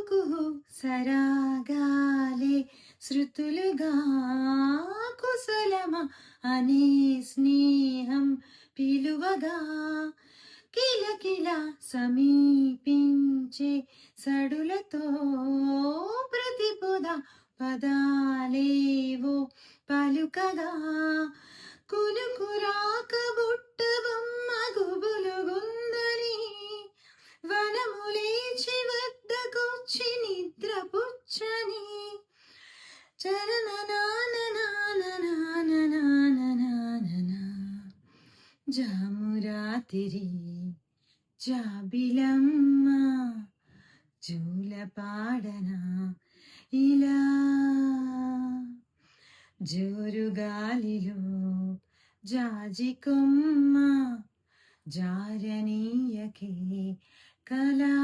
కుహు సరాగాలే శృతులుగా కుశలమ అనే స్నేహం పిలువగా కిలకిల సమీపించే సడులతో ప్రతిపుద పదాలేవో పలుకగా కునుకురాక బుట్టబొమ్మ గుబులుగుందని వనములేచి వద్దకొచ్చి నిద్రపుచ్చని జామురాతిరి జాబిలమ్మ జూలపాడనా ఇలా జోరుగాలిలో జాజికొమ్మ జారనీయకే కళా